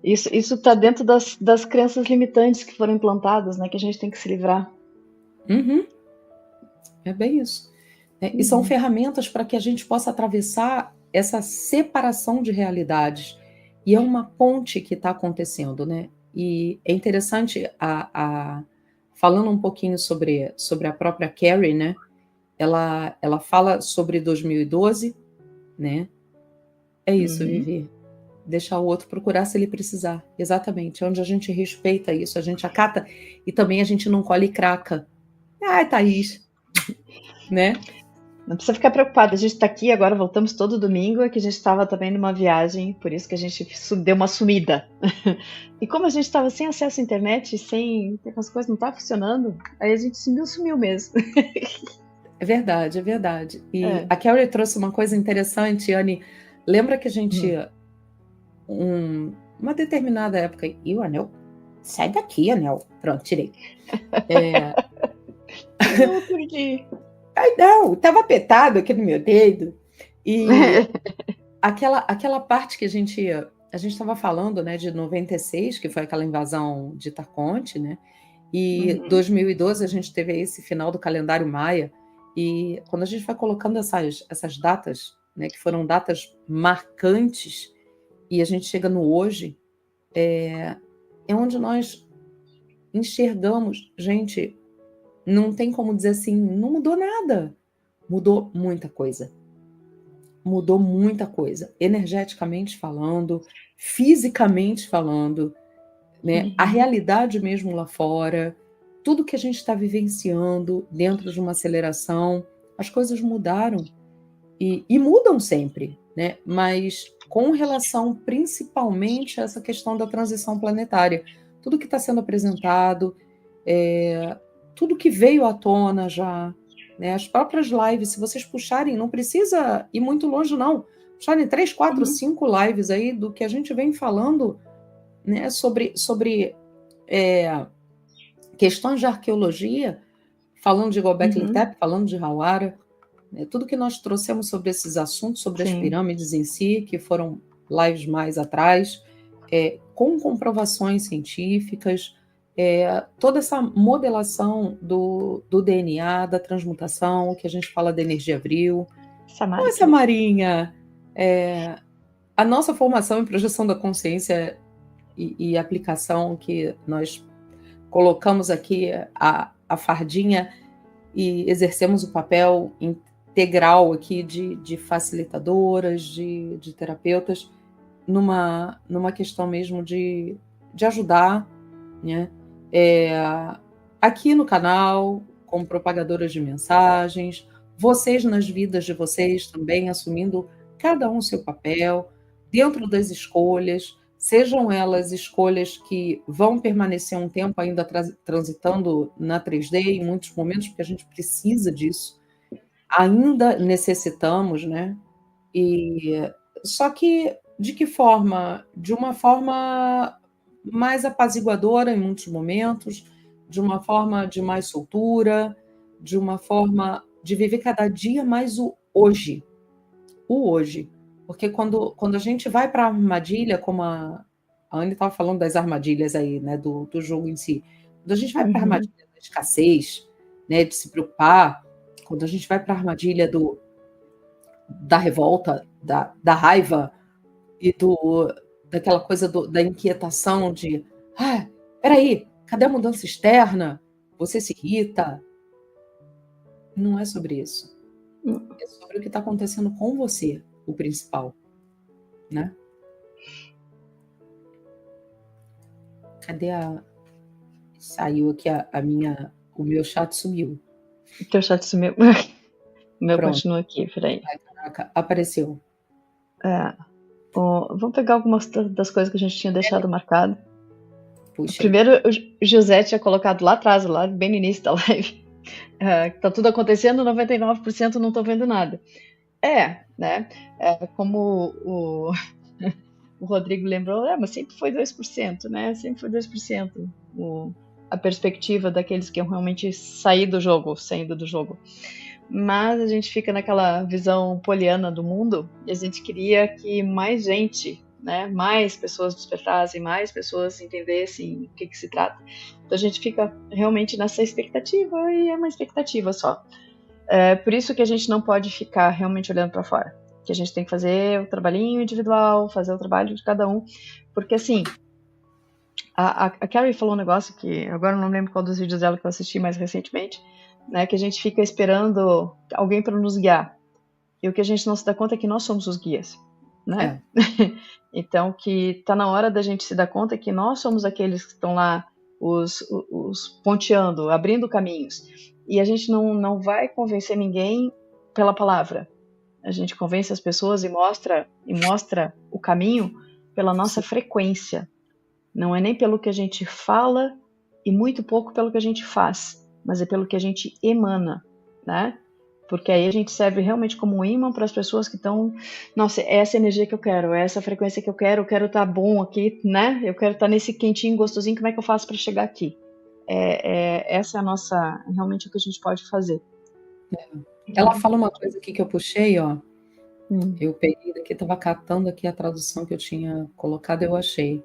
Isso tá dentro das crenças limitantes que foram implantadas, né? Que a gente tem que se livrar. Uhum, é bem isso. E são Uhum. ferramentas para que a gente possa atravessar essa separação de realidades. E é uma ponte que está acontecendo, né? E é interessante, falando um pouquinho sobre a própria Carrie, né? Ela fala sobre 2012, né? É isso, Uhum. Vivi. Deixar o outro procurar se ele precisar. Exatamente. Onde a gente respeita isso, a gente acata e também a gente não colhe craca. Ai, Thaís, né? Não precisa ficar preocupada, a gente tá aqui agora, voltamos todo domingo, é que a gente estava também numa viagem, por isso que a gente deu uma sumida. E como a gente estava sem acesso à internet, sem as coisas não estavam funcionando, aí a gente sumiu mesmo. É verdade, é verdade. E É. a Carrie trouxe uma coisa interessante, Anne. Lembra que a gente, Hum. uma determinada época, e o anel? Sai daqui, anel. Pronto, tirei. É, Não, por quê? ai, não, estava apertado aqui no meu dedo. E aquela parte que a gente estava falando, né, de 96, que foi aquela invasão de Taconte, né? E Uhum. 2012 a gente teve esse final do calendário maia. E quando a gente vai colocando essas datas, né, que foram datas marcantes, e a gente chega no hoje, é onde nós enxergamos, gente, não tem como dizer assim, não mudou nada. Mudou muita coisa. Mudou muita coisa, energeticamente falando, fisicamente falando, né? A Uhum. realidade mesmo lá fora, tudo que a gente está vivenciando dentro de uma aceleração, as coisas mudaram e mudam sempre, né? Mas com relação principalmente a essa questão da transição planetária, tudo que está sendo apresentado, tudo que veio à tona já, né? As próprias lives, se vocês puxarem, não precisa ir muito longe, não. Puxarem 3, 4, Uhum. 5 lives aí do que a gente vem falando, né? Sobre questões de arqueologia, falando de Göbekli Uhum. Tepe, falando de Hawara, né? Tudo que nós trouxemos sobre esses assuntos, sobre as Sim. pirâmides em si, que foram lives mais atrás, com comprovações científicas, toda essa modelação do DNA, da transmutação, que a gente fala da energia vril. Samara Nossa, aqui. Marinha, a nossa formação em projeção da consciência e aplicação que nós colocamos aqui a fardinha e exercemos o papel integral aqui de facilitadoras, de terapeutas, numa questão mesmo de ajudar, né? É, aqui no canal, como propagadoras de mensagens, vocês nas vidas de vocês também assumindo cada um seu papel, dentro das escolhas, sejam elas escolhas que vão permanecer um tempo ainda transitando na 3D em muitos momentos, porque a gente precisa disso, ainda necessitamos, né? E só que de que forma? De uma forma mais apaziguadora em muitos momentos, de uma forma de mais soltura, de uma forma de viver cada dia mais o hoje. Porque quando a gente vai para a armadilha, como a Anne estava falando das armadilhas aí, né, do jogo em si, quando a gente vai para a Uhum. armadilha da escassez, né, de se preocupar, quando a gente vai para a armadilha da revolta, da raiva e daquela coisa da inquietação de peraí, cadê a mudança externa? Você se irrita. Não é sobre isso. É sobre o que está acontecendo com você, o principal, né? Cadê Saiu aqui o meu chat sumiu. O teu chat sumiu. O meu Pronto. continua aqui, peraí. Ai, caraca, apareceu. É, vamos pegar algumas das coisas que a gente tinha deixado marcado. Puxa aí. Primeiro, o José tinha colocado lá atrás, lá bem no início da live, tá tudo acontecendo, 99% não tô vendo nada. Né? Como o Rodrigo lembrou, mas sempre foi 2%, né? Sempre foi 2% a perspectiva daqueles que iam realmente sair do jogo, saindo do jogo. Mas a gente fica naquela visão poliana do mundo e a gente queria que mais gente né, mais pessoas despertassem, mais pessoas entendessem o que se trata. Então a gente fica realmente nessa expectativa, e é uma expectativa só. Por isso que a gente não pode ficar realmente olhando para fora, que a gente tem que fazer o trabalhinho individual, fazer o trabalho de cada um, porque assim, a Carrie falou um negócio que agora eu não lembro qual dos vídeos dela que eu assisti mais recentemente, né, que a gente fica esperando alguém para nos guiar. E o que a gente não se dá conta é que nós somos os guias, né? Então, que tá na hora da gente se dar conta que nós somos aqueles que estão lá, os ponteando, abrindo caminhos. E a gente não vai convencer ninguém pela palavra. A gente convence as pessoas e mostra o caminho pela nossa frequência. Não é nem pelo que a gente fala e muito pouco pelo que a gente faz, mas é pelo que a gente emana, né? Porque aí a gente serve realmente como um imã para as pessoas que estão, nossa, é essa energia que eu quero, é essa frequência que eu quero estar bom aqui, né? Eu quero estar nesse quentinho, gostosinho, como é que eu faço para chegar aqui? Essa é a nossa, realmente o que a gente pode fazer. Ela fala uma coisa aqui que eu puxei, ó. Eu peguei daqui, estava catando aqui a tradução que eu tinha colocado, eu achei.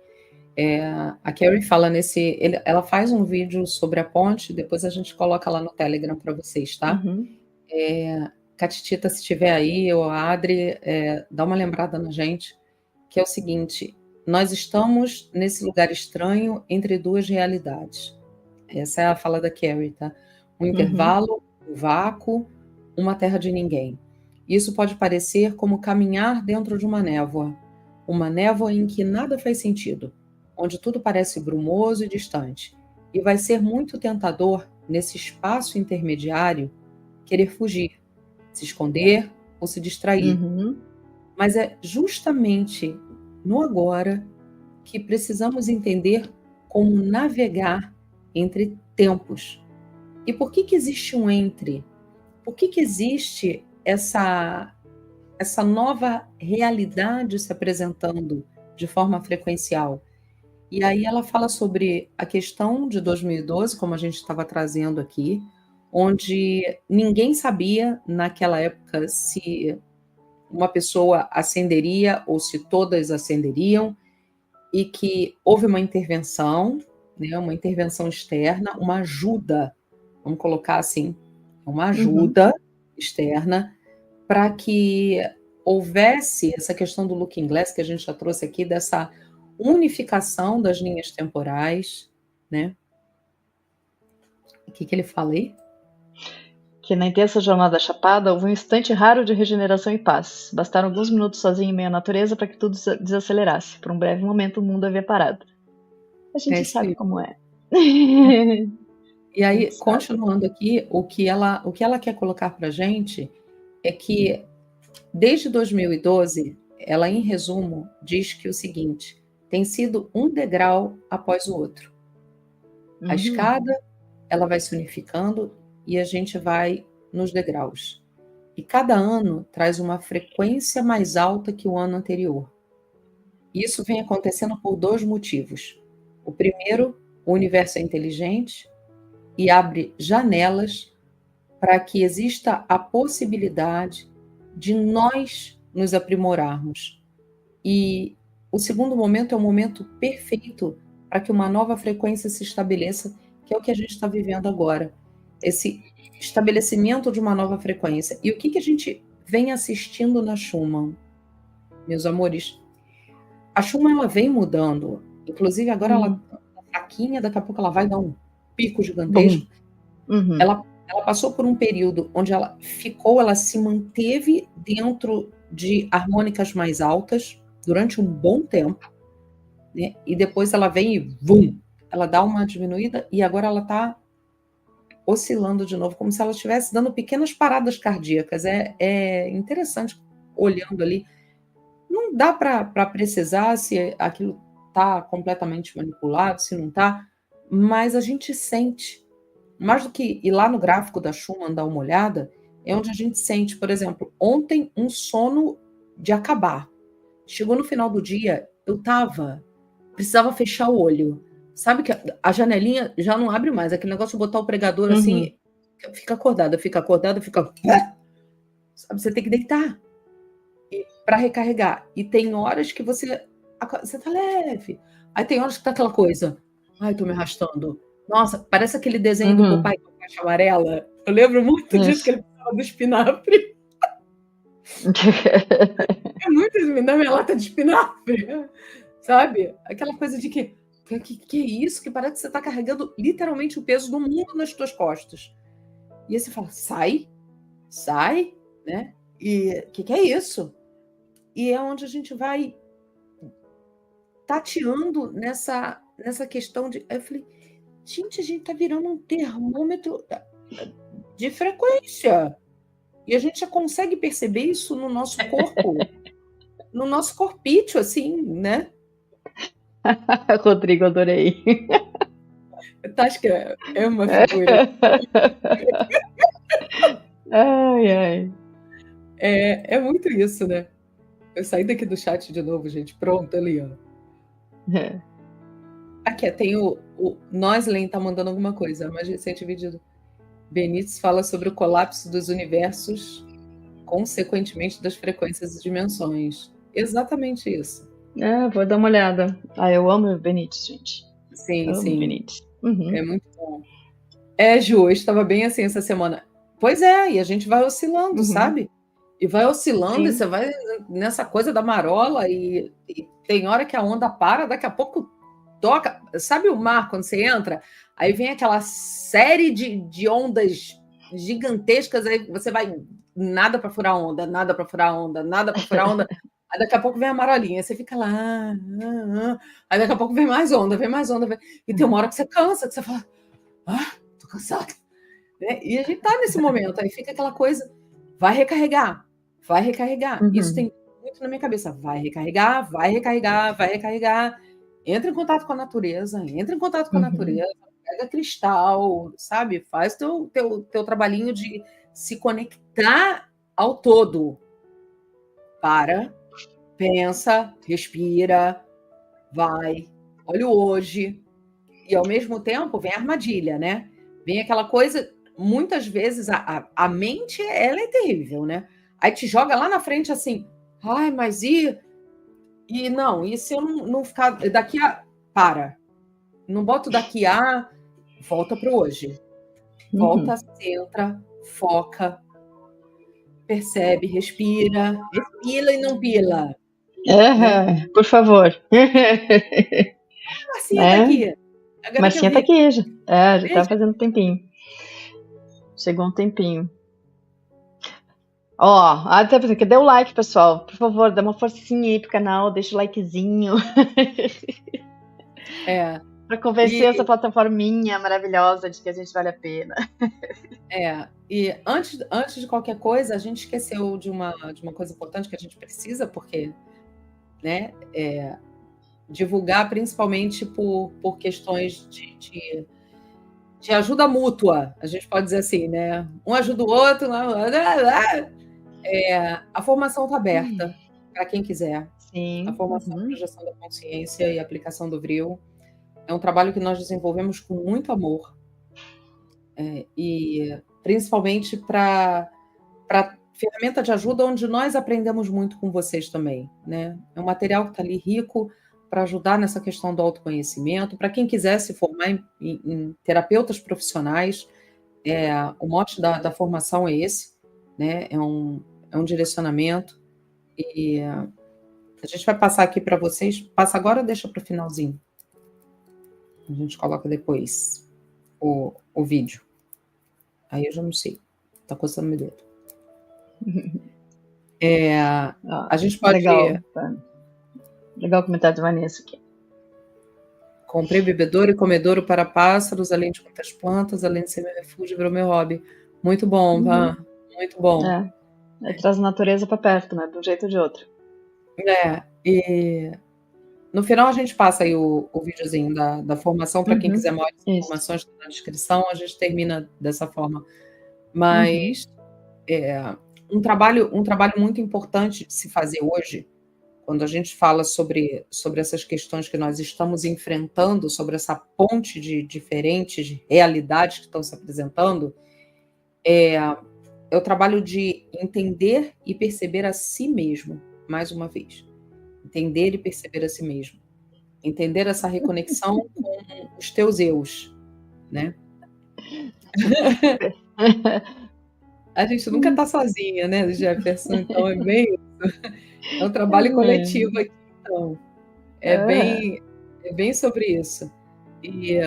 A Carrie fala ela faz um vídeo sobre a ponte, depois a gente coloca lá no Telegram para vocês, tá? Catitita, se estiver aí, ou a Adri, dá uma lembrada na gente, que é o seguinte: nós estamos nesse lugar estranho entre duas realidades. Essa é a fala da Carrie, tá? Um intervalo, um vácuo, uma terra de ninguém. Isso pode parecer como caminhar dentro de uma névoa em que nada faz sentido, onde tudo parece brumoso e distante. E vai ser muito tentador, nesse espaço intermediário, querer fugir, se esconder ou se distrair. Mas é justamente no agora que precisamos entender como navegar entre tempos. E por que existe um entre? Por que existe essa nova realidade se apresentando de forma frequencial? E aí ela fala sobre a questão de 2012, como a gente estava trazendo aqui, onde ninguém sabia naquela época se uma pessoa ascenderia ou se todas ascenderiam, e que houve uma intervenção, né, uma intervenção externa, uma ajuda, vamos colocar assim, uma ajuda externa para que houvesse essa questão do Looking Glass, que a gente já trouxe aqui, dessa unificação das linhas temporais, né? O que ele fala aí? Que na intensa jornada chapada houve um instante raro de regeneração e paz. Bastaram alguns minutos sozinho em meio à natureza para que tudo desacelerasse. Por um breve momento o mundo havia parado. A gente sabe como é. E aí, continuando aqui, o que ela quer colocar para a gente é que, desde 2012, ela, em resumo, diz que o seguinte: tem sido um degrau após o outro. A escada, ela vai se unificando e a gente vai nos degraus. E cada ano traz uma frequência mais alta que o ano anterior. Isso vem acontecendo por dois motivos. O primeiro, o universo é inteligente e abre janelas para que exista a possibilidade de nós nos aprimorarmos. E o segundo momento é o momento perfeito para que uma nova frequência se estabeleça, que é o que a gente está vivendo agora. Esse estabelecimento de uma nova frequência. E o que a gente vem assistindo na Schumann, meus amores? A Schumann, ela vem mudando. Inclusive, agora ela está fraquinha, daqui a pouco ela vai dar um pico gigantesco. Ela passou por um período onde ela se manteve dentro de harmônicas mais altas durante um bom tempo, né? E depois ela vem e vum, ela dá uma diminuída e agora ela está oscilando de novo, como se ela estivesse dando pequenas paradas cardíacas. É interessante olhando ali. Não dá para precisar se aquilo está completamente manipulado, se não está, mas a gente sente. Mais do que ir lá no gráfico da Schumann dar uma olhada, é onde a gente sente, por exemplo, ontem um sono de acabar. Chegou no final do dia, eu precisava fechar o olho. Sabe que a janelinha já não abre mais, aquele negócio de botar o pregador assim, fica acordada. Sabe, você tem que deitar para recarregar. E tem horas que você Você tá leve. Aí tem horas que tá aquela coisa. Ai, tô me arrastando. Nossa, parece aquele desenho do Uhum. Popeye com a caixa amarela. Eu lembro muito disso, que Isso. ele precisava do espinafre. É muito isso, me dá minha lata de espinafre. Sabe? Aquela coisa de que é isso? Que parece que você tá carregando literalmente o peso do mundo nas tuas costas. E aí você fala, sai, né? E que é isso? E é onde a gente vai tateando nessa questão de. Eu falei, gente, a gente tá virando um termômetro de frequência. E a gente já consegue perceber isso no nosso corpo, no nosso corpício, assim, né? Rodrigo, adorei. Acho que é uma figura. Ai, ai. É muito isso, né? Eu saí daqui do chat de novo, gente. Pronto, ali, ó. É. Aqui, tem o Noislen tá mandando alguma coisa. O mais recente vídeo do Benítez fala sobre o colapso dos universos, consequentemente das frequências e dimensões. Exatamente isso. Vou dar uma olhada. Eu amo o Benítez, gente. Sim, Amo o sim. Benítez. Uhum. É muito bom. Ju, eu estava bem assim essa semana. Pois é, e a gente vai oscilando, sabe? E vai oscilando, Sim. e você vai nessa coisa da marola, e tem hora que a onda para, daqui a pouco toca. Sabe o mar, quando você entra? Aí vem aquela série de ondas gigantescas, aí você vai nada para furar onda, nada para furar onda, nada para furar onda. Aí daqui a pouco vem a marolinha, você fica lá. Aí daqui a pouco vem mais onda, vem mais onda. E tem uma hora que você cansa, que você fala, tô cansada. Né? E a gente tá nesse momento, aí fica aquela coisa, vai recarregar. Isso tem muito na minha cabeça, vai recarregar. Entra em contato com a natureza, pega cristal, sabe? Faz teu trabalhinho de se conectar ao todo. Para, pensa, respira, vai, olha o hoje. E ao mesmo tempo vem a armadilha, né? Vem aquela coisa, muitas vezes a mente, ela é terrível, né? Aí te joga lá na frente assim, ai, mas e não, e se eu não ficar daqui a... Para, não boto daqui a... Volta para o hoje. Volta, centra, foca, percebe, respira e não pila. Né? Por favor. Marcinha tá aqui. Agora Marcinha tá aqui, já tá fazendo tempinho. Chegou um tempinho. Até porque dê o like, pessoal. Por favor, dá uma forcinha aí pro canal, deixa o likezinho. Para convencer essa plataforminha maravilhosa de que a gente vale a pena. E antes de qualquer coisa, a gente esqueceu de uma coisa importante que a gente precisa, porque, né, divulgar principalmente por questões de ajuda mútua, a gente pode dizer assim, né? Um ajuda o outro. A formação está aberta para quem quiser. Sim. A formação em projeção da consciência e aplicação do Vril é um trabalho que nós desenvolvemos com muito amor, e principalmente para ferramenta de ajuda, onde nós aprendemos muito com vocês também, né? É um material que está ali rico para ajudar nessa questão do autoconhecimento. Para quem quiser se formar em terapeutas profissionais, o mote da formação é esse, né? É um direcionamento, e a gente vai passar aqui para vocês. Passa agora ou deixa para o finalzinho? A gente coloca depois o vídeo. Aí eu já não sei. Tá coçando meu dedo. A gente pode... Legal o comentário da Vanessa aqui. Comprei bebedouro e comedouro para pássaros, além de muitas plantas, além de ser meu refúgio, virou meu hobby. Muito bom, Van. Muito bom. Traz a natureza para perto, né? De um jeito ou de outro. E no final a gente passa aí o videozinho da formação, para quem quiser maiores informações na descrição, a gente termina dessa forma. Mas um trabalho muito importante de se fazer hoje, quando a gente fala sobre essas questões que nós estamos enfrentando, sobre essa ponte de diferentes realidades que estão se apresentando, é o trabalho de entender e perceber a si mesmo, mais uma vez. entender e perceber a si mesmo, entender essa reconexão com os teus eus, né? A gente nunca está sozinha, né, Jefferson? Então é bem isso. É um trabalho coletivo aqui, então. É bem sobre isso. E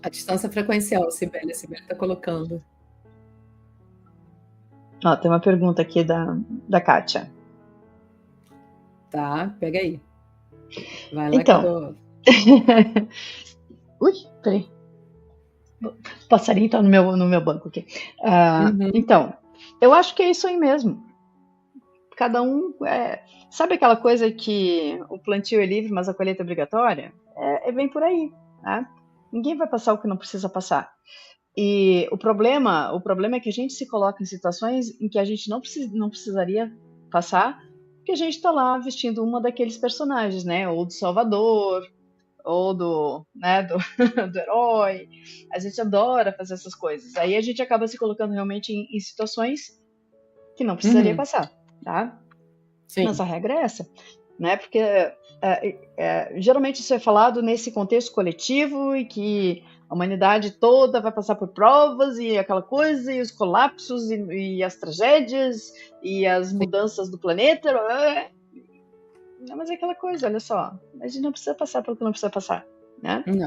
a distância frequencial, Sibeli está colocando. Ó, tem uma pergunta aqui da Kátia. Tá, pega aí. Vai lá então, que eu tô... Ui, peraí. O passarinho tá no meu banco aqui. Então, eu acho que é isso aí mesmo. Cada um... sabe aquela coisa que o plantio é livre, mas a colheita é obrigatória? É bem por aí, né? Ninguém vai passar o que não precisa passar. E o problema é que a gente se coloca em situações em que a gente não precisaria passar, porque a gente está lá vestindo uma daqueles personagens, né? Ou do Salvador, ou do herói. A gente adora fazer essas coisas. Aí a gente acaba se colocando realmente em situações que não precisaria passar, tá? Sim. Mas a regra é essa, né? Porque geralmente isso é falado nesse contexto coletivo e que a humanidade toda vai passar por provas e aquela coisa, e os colapsos, e as tragédias, e as mudanças do planeta. Não, mas é aquela coisa, olha só, a gente não precisa passar pelo que não precisa passar, né? Não.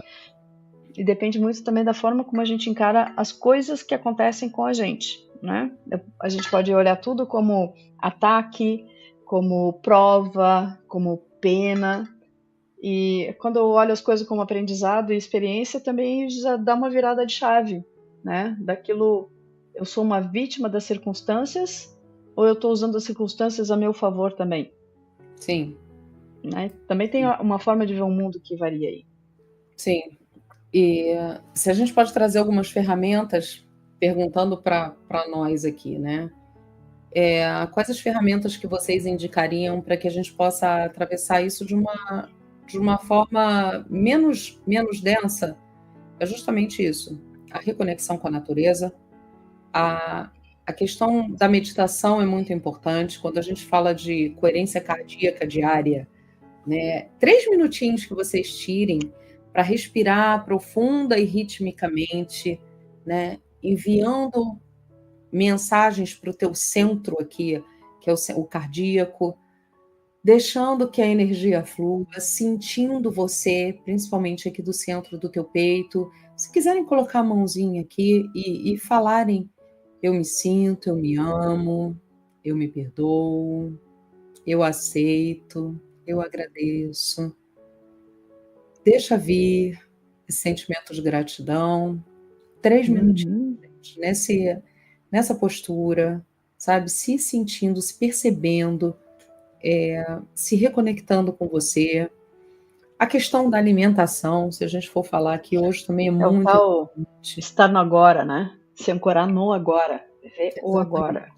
E depende muito também da forma como a gente encara as coisas que acontecem com a gente, né? A gente pode olhar tudo como ataque, como prova, como pena. E quando eu olho as coisas como aprendizado e experiência, também já dá uma virada de chave, né? Daquilo, eu sou uma vítima das circunstâncias ou eu estou usando as circunstâncias a meu favor também? Sim. Né? Também tem uma forma de ver o mundo que varia aí. Sim. E se a gente pode trazer algumas ferramentas, perguntando para nós aqui, né? Quais as ferramentas que vocês indicariam para que a gente possa atravessar isso de uma forma menos densa? É justamente isso. A reconexão com a natureza. A questão da meditação é muito importante. Quando a gente fala de coerência cardíaca diária, né? 3 minutinhos que vocês tirem para respirar profunda e ritmicamente, né? Enviando mensagens para o teu centro aqui, que é o cardíaco, deixando que a energia flua, sentindo você, principalmente aqui do centro do teu peito. Se quiserem colocar a mãozinha aqui e falarem: eu me sinto, eu me amo, eu me perdoo, eu aceito, eu agradeço. Deixa vir esse sentimento de gratidão. 3 minutinhos nessa postura, sabe? Se sentindo, se percebendo, se reconectando com você. A questão da alimentação, se a gente for falar aqui hoje, também é muito o tal importante. estar no agora, né? Se ancorar no agora, viver o agora.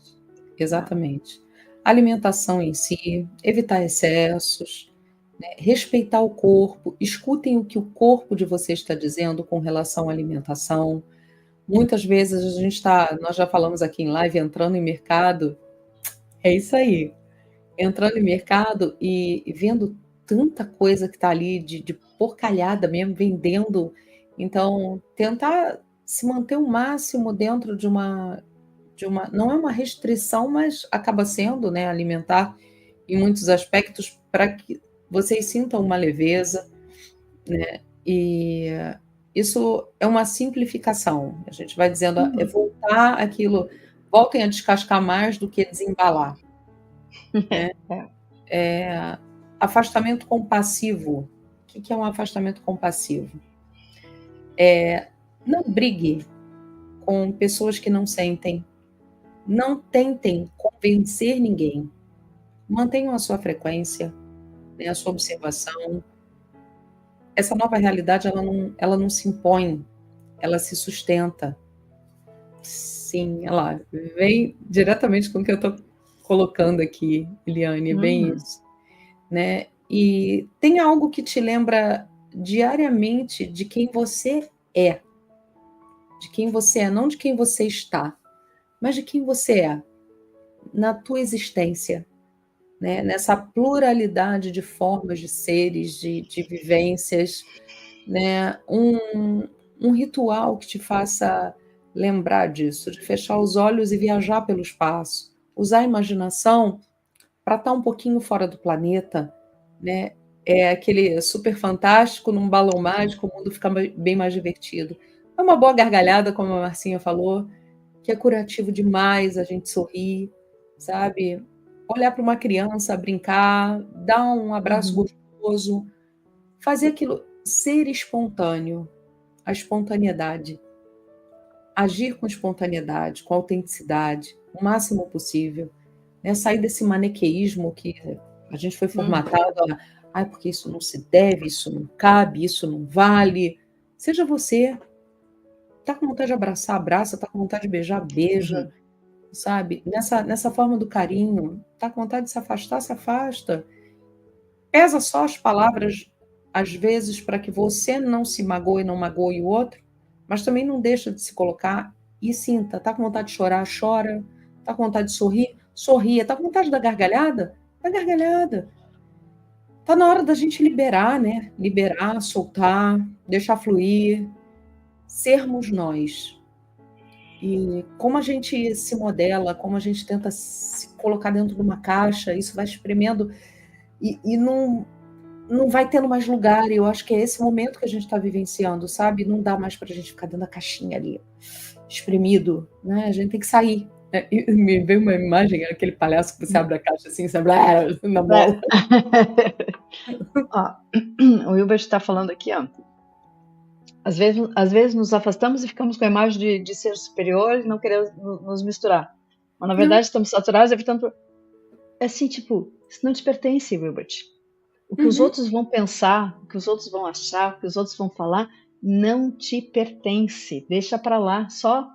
Exatamente. Alimentação em si, evitar excessos, né? Respeitar o corpo, escutem o que o corpo de você está dizendo com relação à alimentação. Muitas vezes nós já falamos aqui em live, entrando em mercado, é isso aí, entrando em mercado e vendo tanta coisa que está ali de porcalhada mesmo, vendendo. Então, tentar se manter o máximo dentro de uma, não é uma restrição, mas acaba sendo, né, alimentar em muitos aspectos para que vocês sintam uma leveza, né, e isso é uma simplificação. A gente vai dizendo, é voltar aquilo, voltem a descascar mais do que desembalar. Né? Afastamento compassivo. O que é um afastamento compassivo? Não brigue com pessoas que não sentem. Não tentem convencer ninguém. Mantenham a sua frequência, né, a sua observação. Essa nova realidade, ela não se impõe, ela se sustenta. Sim, olha lá, vem diretamente com o que eu estou colocando aqui, Eliane, bem isso. Né? E tem algo que te lembra diariamente de quem você é. De quem você é, não de quem você está, mas de quem você é, na tua existência. né, nessa pluralidade de formas de seres, de vivências, né, um ritual que te faça lembrar disso, de fechar os olhos e viajar pelo espaço, usar a imaginação para estar um pouquinho fora do planeta, né? É aquele super fantástico num balão mágico, o mundo fica bem mais divertido. É uma boa gargalhada, como a Marcinha falou, que é curativo demais a gente sorrir, sabe? Olhar para uma criança, brincar, dar um abraço Uhum. gostoso, fazer aquilo ser espontâneo, a espontaneidade, agir com espontaneidade, com autenticidade, o máximo possível, né? Sair desse maniqueísmo que a gente foi Uhum. formatado a, porque isso não se deve, isso não cabe, isso não vale. Seja você, tá com vontade de abraçar, abraça, tá com vontade de beijar, beija, Uhum. sabe? Nessa forma do carinho, tá com vontade de se afasta. Pesa só as palavras, às vezes, para que você não se magoe, não magoe o outro, mas também não deixa de se colocar e sinta. Tá com vontade de chorar, chora. Tá com vontade de sorrir, sorria. Tá com vontade da gargalhada? Dá gargalhada. Tá na hora da gente liberar, né? Liberar, soltar, deixar fluir, sermos nós. E como a gente se modela, como a gente tenta se colocar dentro de uma caixa, isso vai espremendo e não vai tendo mais lugar. E eu acho que é esse momento que a gente está vivenciando, sabe? Não dá mais para a gente ficar dentro da caixinha ali, espremido, né? A gente tem que sair. E me veio uma imagem, aquele palhaço que você abre a caixa assim, você abre na bola. Ó, o Hilbert está falando aqui, ó. Às vezes nos afastamos e ficamos com a imagem de ser superior e não queremos nos misturar. Mas na Não. verdade estamos saturados evitando. É assim, tipo, isso não te pertence, Wilbert. O que os Uhum. outros vão pensar, o que os outros vão achar, o que os outros vão falar, não te pertence. Deixa pra lá. Só